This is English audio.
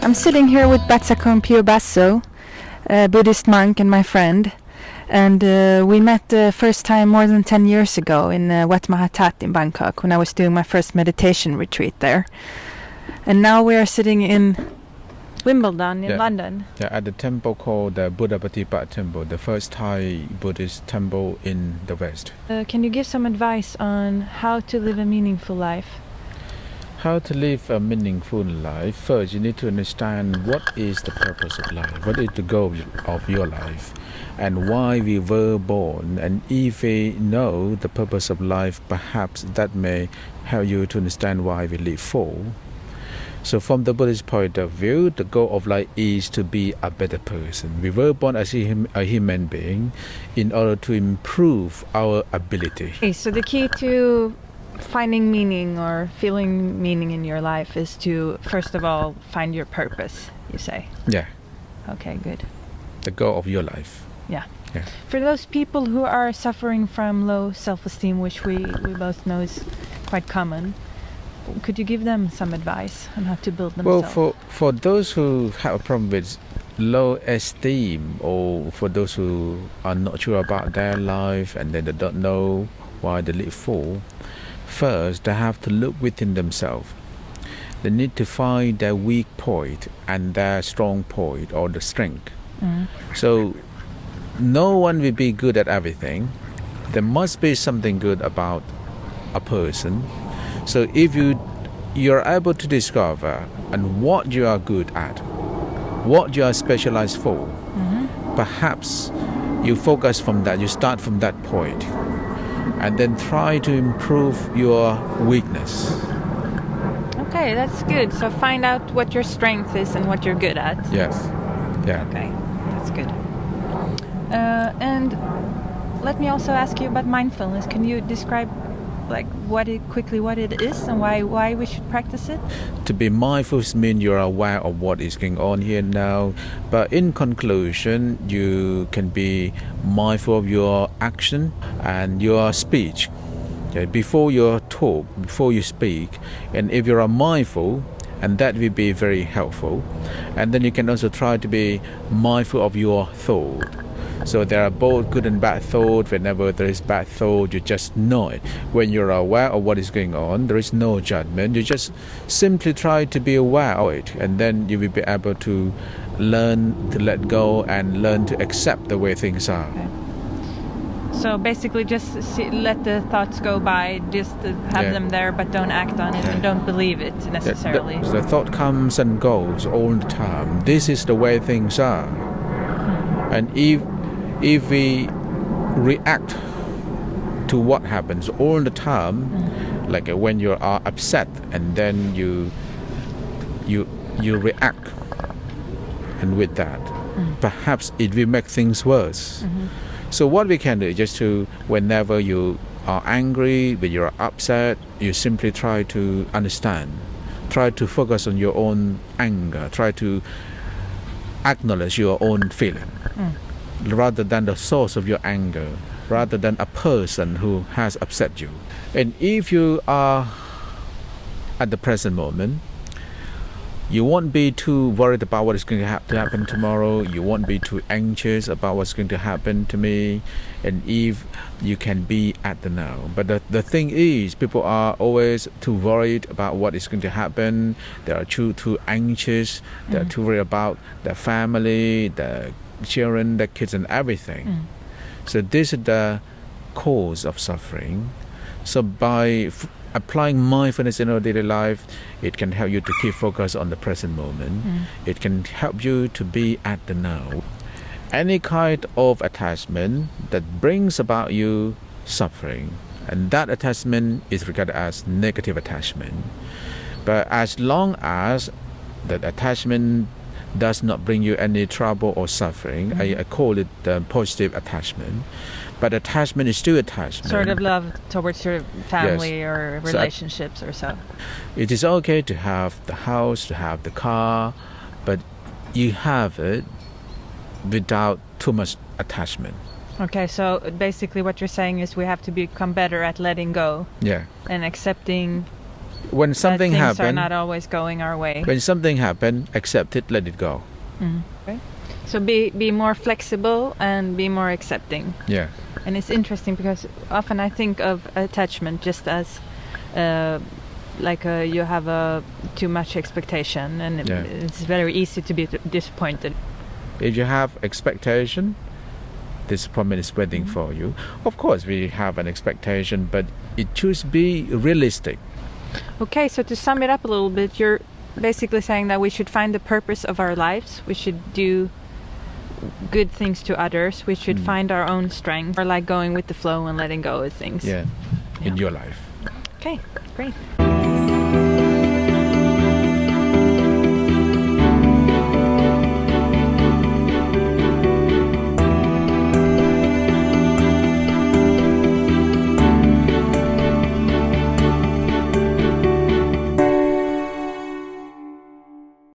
I'm sitting here with Bhatsakorn Piyobhaso, a Buddhist monk and my friend. And we met the first time more than 10 years ago in Wat Mahathat in Bangkok when I was doing my first meditation retreat there. And now we are sitting in Wimbledon in London. Yeah, at the temple called the Buddhapadipa temple, the first Thai Buddhist temple in the West. Can you give some advice on how to live a meaningful life? How to live a meaningful life? First, you need to understand what is the purpose of life, what is the goal of your life, and why we were born. And if we know the purpose of life, perhaps that may help you to understand why we live for. So from the Buddhist point of view, the goal of life is to be a better person. We were born as a human being in order to improve our ability. Okay, so the key to finding meaning or feeling meaning in your life is to, first of all, find your purpose, you say? Yeah. Okay, good. The goal of your life. Yeah. Yeah. For those people who are suffering from low self-esteem, which we both know is quite common, could you give them some advice on how to build themselves? Well, for those who have a problem with low esteem, or for those who are not sure about their life and they don't know why they live for, first they have to look within themselves. They need to find their weak point and their strong point, or the strength. So no one will be good at everything. There must be something good about a person. So if you're able to discover and what you are good at, what you are specialized for, perhaps you focus from that, you start from that point, and then try to improve your weakness. Okay, that's good. So find out what your strength is and what you're good at. Yes. Yeah. Okay, that's good. And let me also ask you about mindfulness. Can you describe what it is and why we should practice it? To be mindful means you're aware of what is going on here now, but in conclusion, you can be mindful of your action and your speech. Okay? Before you talk, before you speak, and if you are mindful, and that will be very helpful. And then you can also try to be mindful of your thought. So there are both good and bad thought. Whenever there is bad thought, you just know it. When you're aware of what is going on, there is no judgment. You just simply try to be aware of it, and then you will be able to learn to let go and learn to accept the way things are. Okay. So basically just let the thoughts go by, just have them there, but don't act on it and don't believe it necessarily. The thought comes and goes all the time. This is the way things are. And if we react to what happens all the time, like when you are upset and then you react, and with that, perhaps it will make things worse. So what we can do is just to, whenever you are angry, when you're upset, you simply try to understand, try to focus on your own anger, try to acknowledge your own feeling. Rather than the source of your anger, rather than a person who has upset you. And if you are at the present moment, you won't be too worried about what is going to happen tomorrow. You won't be too anxious about what's going to happen to me. And if you can be at the now. But the thing is, people are always too worried about what is going to happen. They are too anxious. They are too worried about their family, their children, their kids, and everything. So this is the cause of suffering. So by applying mindfulness in our daily life, it can help you to keep focus on the present moment. It can help you to be at the now. Any kind of attachment that brings about you suffering, and that attachment is regarded as negative attachment. But as long as that attachment does not bring you any trouble or suffering, I call it the positive attachment. But attachment is still attachment. Sort of love towards your family or relationships or so. It is okay to have the house, to have the car, but you have it without too much attachment. Okay, so basically what you're saying is we have to become better at letting go. Yeah. And accepting when something that things are happens, not always going our way. when something happens, accept it, let it go. Okay. So be more flexible and be more accepting. Yeah. And it's interesting because often I think of attachment just as you have too much expectation, and it's very easy to be disappointed. If you have expectation, disappointment is waiting for you. Of course, we have an expectation, but it should be realistic. Okay, so to sum it up a little bit, you're basically saying that we should find the purpose of our lives. We should do good things to others. We should find our own strength, or like going with the flow and letting go of things. In your life. Okay, great.